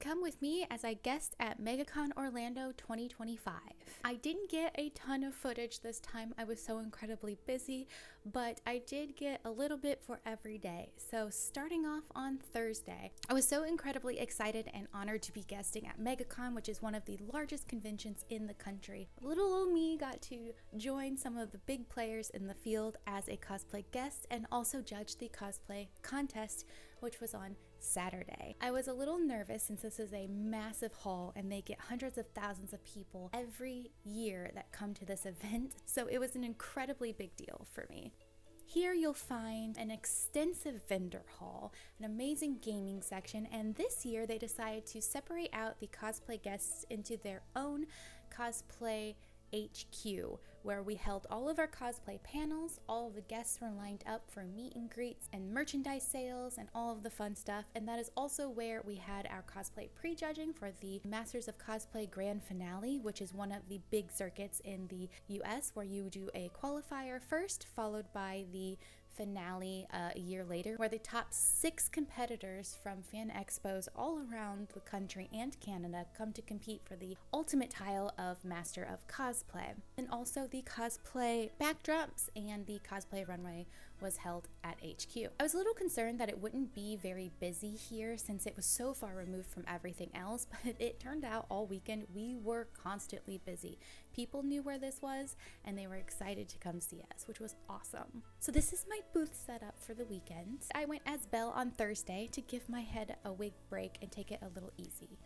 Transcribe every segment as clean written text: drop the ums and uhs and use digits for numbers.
come with me as I guest at MegaCon Orlando 2025. I didn't get a ton of footage this time, I was so incredibly busy, but I did get a little bit for every day. So starting off on Thursday, I was so incredibly excited and honored to be guesting at MegaCon, which is one of the largest conventions in the country. Little old me got to join some of the big players in the field as a cosplay guest and also judge the cosplay contest, which was on Saturday. I was a little nervous since this is a massive hall and they get hundreds of thousands of people every year that come to this event, so it was an incredibly big deal for me. Here you'll find an extensive vendor hall, an amazing gaming section, and this year they decided to separate out the cosplay guests into their own cosplay HQ, where we held all of our cosplay panels. All of the guests were lined up for meet and greets and merchandise sales and all of the fun stuff, and that is also where we had our cosplay prejudging for the Masters of Cosplay Grand Finale, which is one of the big circuits in the US where you do a qualifier first, followed by the finale a year later, where the top 6 competitors from fan expos all around the country and Canada come to compete for the ultimate title of Master of Cosplay. And also the cosplay backdrops and the cosplay runway was held at HQ. I was a little concerned that it wouldn't be very busy here since it was so far removed from everything else, but it turned out all weekend we were constantly busy. People knew where this was and they were excited to come see us, which was awesome. So this is my booth setup for the weekend. I went as Belle on Thursday to give my head a wig break and take it a little easy.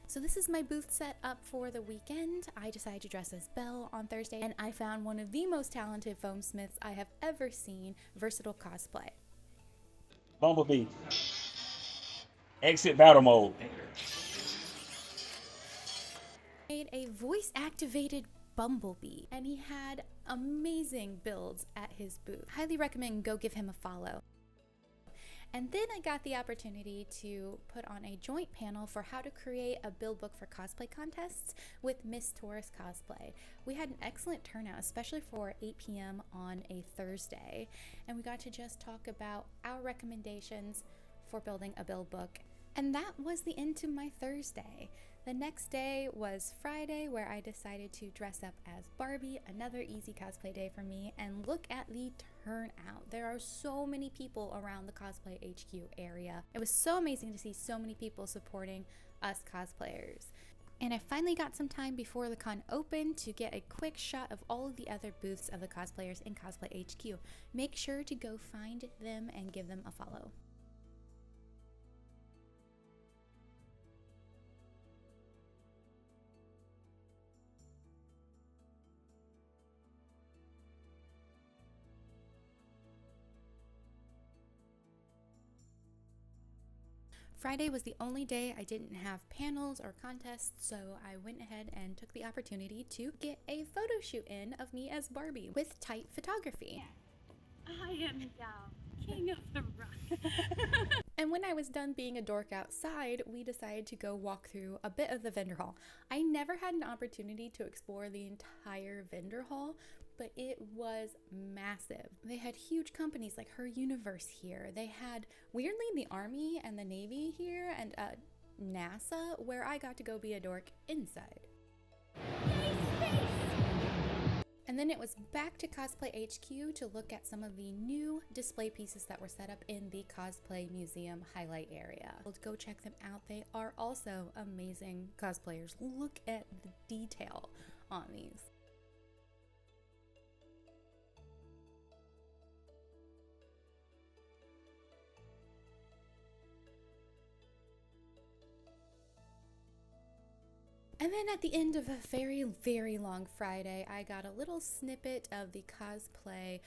So this is my booth set up for the weekend. I decided to dress as Belle on Thursday, and I found one of the most talented foamsmiths I have ever seen, Versatile Cosplay. Bumblebee. Exit battle mode. Made a voice-activated Bumblebee, and he had amazing builds at his booth. Highly recommend go give him a follow. And then I got the opportunity to put on a joint panel for how to create a build book for cosplay contests with Miss Taurus Cosplay. We had an excellent turnout, especially for 8 p.m. on a Thursday, and we got to just talk about our recommendations for building a build book. And that was the end to my Thursday. The next day was Friday, where I decided to dress up as Barbie, another easy cosplay day for me, and look at the turnout. There are so many people around the Cosplay HQ area. It was so amazing to see so many people supporting us cosplayers. And I finally got some time before the con opened to get a quick shot of all of the other booths of the cosplayers in Cosplay HQ. Make sure to go find them and give them a follow. Friday was the only day I didn't have panels or contests, so I went ahead and took the opportunity to get a photo shoot in of me as Barbie with tight photography. I am now king of the rock. And when I was done being a dork outside, we decided to go walk through a bit of the vendor hall. I never had an opportunity to explore the entire vendor hall, but it was massive. They had huge companies like Her Universe here. They had, weirdly, the Army and the Navy here, and NASA, where I got to go be a dork inside. And then it was back to Cosplay HQ to look at some of the new display pieces that were set up in the Cosplay Museum highlight area. Go check them out. They are also amazing cosplayers. Look at the detail on these. And then at the end of a very, very long Friday, I got a little snippet of the cosplay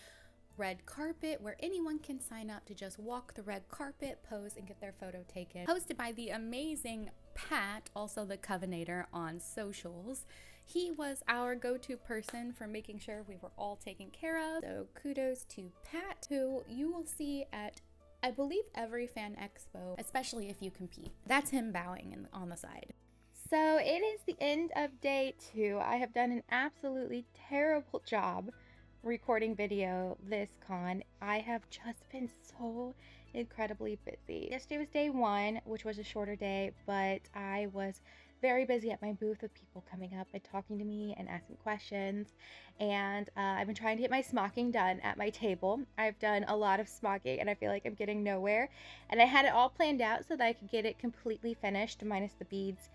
red carpet where anyone can sign up to just walk the red carpet, pose, and get their photo taken. Hosted by the amazing Pat, also the Covenator on socials. He was our go-to person for making sure we were all taken care of. So kudos to Pat, who you will see at, I believe, every fan expo, especially if you compete. That's him bowing on the side. So it is the end of day 2. I have done an absolutely terrible job recording video this con. I have just been so incredibly busy. Yesterday was day one, which was a shorter day, but I was very busy at my booth with people coming up and talking to me and asking questions. And I've been trying to get my smocking done at my table. I've done a lot of smocking and I feel like I'm getting nowhere. And I had it all planned out so that I could get it completely finished, minus the beads,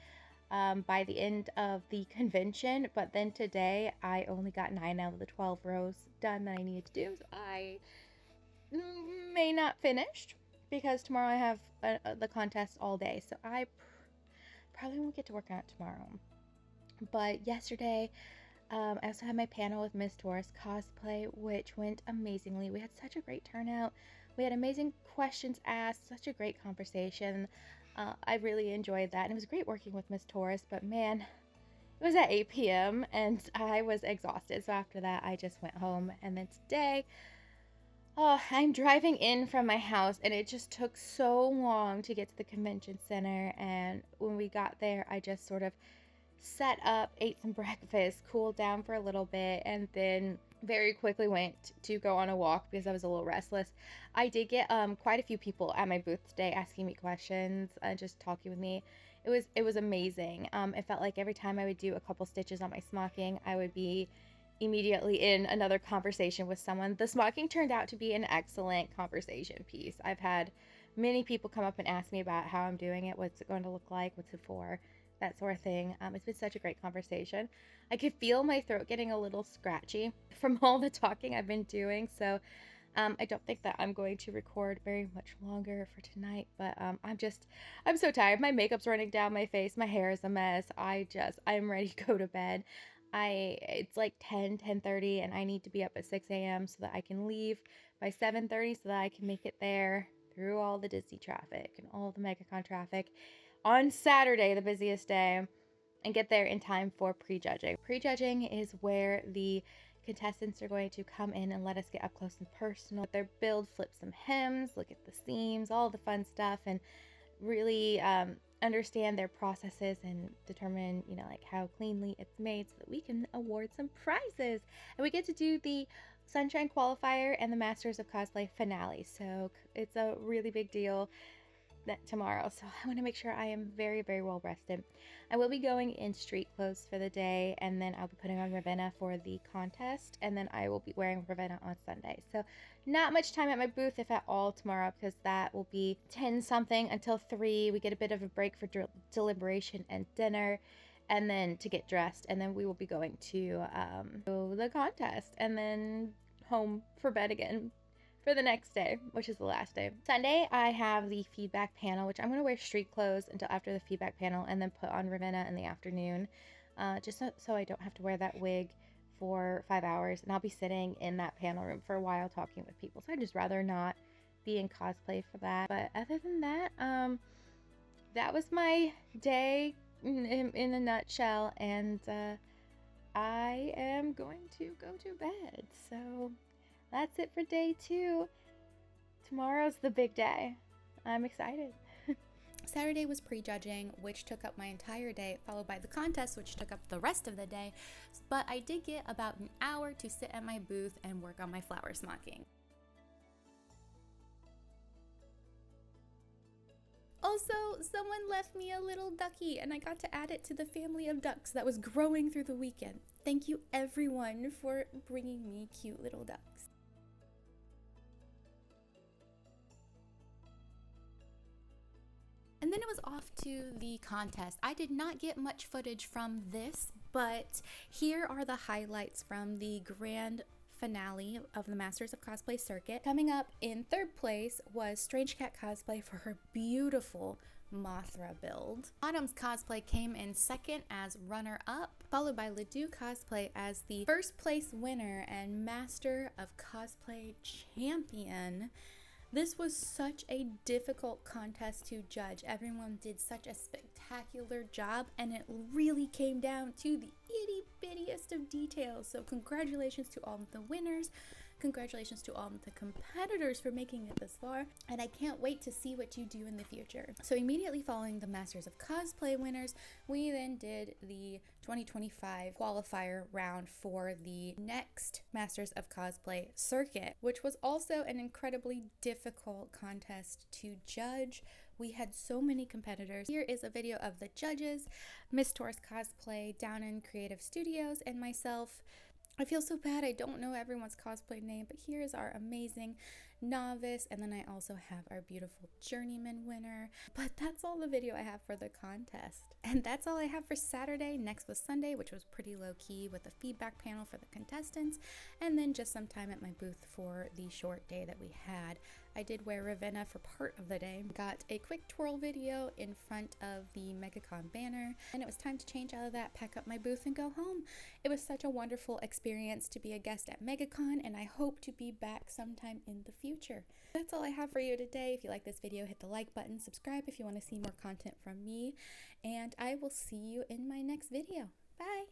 by the end of the convention. But then today I only got 9 out of the 12 rows done that I needed to do. So I may not finish because tomorrow I have the contest all day. So I probably won't get to work on it tomorrow. But yesterday, I also had my panel with Miss Taurus Cosplay, which went amazingly. We had such a great turnout. We had amazing questions asked, such a great conversation. I really enjoyed that, and it was great working with Miss Taurus, but man, it was at 8 p.m. and I was exhausted. So after that, I just went home. And then today, oh, I'm driving in from my house, and it just took so long to get to the convention center. And when we got there, I just sort of set up, ate some breakfast, cooled down for a little bit, and then very quickly went to go on a walk because I was a little restless. I did get quite a few people at my booth today asking me questions and just talking with me. It was amazing. It felt like every time I would do a couple stitches on my smocking, I would be immediately in another conversation with someone. The smocking turned out to be an excellent conversation piece. I've had many people come up and ask me about how I'm doing it, what's it going to look like, what's it for, that sort of thing. It's been such a great conversation. I could feel my throat getting a little scratchy from all the talking I've been doing, so I don't think that I'm going to record very much longer for tonight, but I'm so tired. My makeup's running down my face. My hair is a mess. I'm ready to go to bed. It's like 10:30, and I need to be up at 6 a.m. so that I can leave by 7:30 so that I can make it there through all the Disney traffic and all the MegaCon traffic on Saturday, the busiest day, and get there in time for prejudging. Prejudging is where the contestants are going to come in and let us get up close and personal with their build, flip some hems, look at the seams, all the fun stuff, and really understand their processes and determine, like how cleanly it's made so that we can award some prizes. And we get to do the Sunshine Qualifier and the Masters of Cosplay finale. So it's a really big deal tomorrow. So I want to make sure I am very, very well rested. I will be going in street clothes for the day, and then I'll be putting on Ravenna for the contest, and then I will be wearing Ravenna on Sunday. So not much time at my booth, if at all, tomorrow, because that will be 10 something until 3. We get a bit of a break for deliberation and dinner, and then to get dressed, and then we will be going to the contest, and then home for bed again for the next day, which is the last day. Sunday, I have the feedback panel, which I'm going to wear street clothes until after the feedback panel, and then put on Ravenna in the afternoon, just so I don't have to wear that wig for 5 hours, and I'll be sitting in that panel room for a while talking with people, so I'd just rather not be in cosplay for that. But other than that, that was my day in a nutshell, and I am going to go to bed, so that's it for day 2. Tomorrow's the big day. I'm excited. Saturday was prejudging, which took up my entire day, followed by the contest, which took up the rest of the day. But I did get about an hour to sit at my booth and work on my flower smocking. Also, someone left me a little ducky, and I got to add it to the family of ducks that was growing through the weekend. Thank you, everyone, for bringing me cute little ducks. And then it was off to the contest. I did not get much footage from this, but here are the highlights from the grand finale of the Masters of Cosplay circuit. Coming up in 3rd place was Strange Cat Cosplay for her beautiful Mothra build. Autumn's Cosplay came in 2nd as runner-up, followed by Ledoux Cosplay as the 1st place winner and Master of Cosplay champion. This was such a difficult contest to judge. Everyone did such a spectacular job, and it really came down to the itty bittiest of details. So congratulations to all of the winners. Congratulations to all of the competitors for making it this far, and I can't wait to see what you do in the future. So immediately following the Masters of Cosplay winners, we then did the 2025 qualifier round for the next Masters of Cosplay circuit, which was also an incredibly difficult contest to judge. We had so many competitors. Here is a video of the judges, Miss Taurus Cosplay, Down in Creative Studios, and myself. I feel so bad I don't know everyone's cosplay name, but here is our amazing novice, and then I also have our beautiful journeyman winner. But that's all the video I have for the contest. And that's all I have for Saturday. Next was Sunday, which was pretty low-key with a feedback panel for the contestants, and then just some time at my booth for the short day that we had. I did wear Ravenna for part of the day. Got a quick twirl video in front of the MegaCon banner, and it was time to change out of that, pack up my booth, and go home. It was such a wonderful experience to be a guest at MegaCon, and I hope to be back sometime in the future. That's all I have for you today. If you like this video, hit the like button, subscribe if you want to see more content from me, and I will see you in my next video. Bye!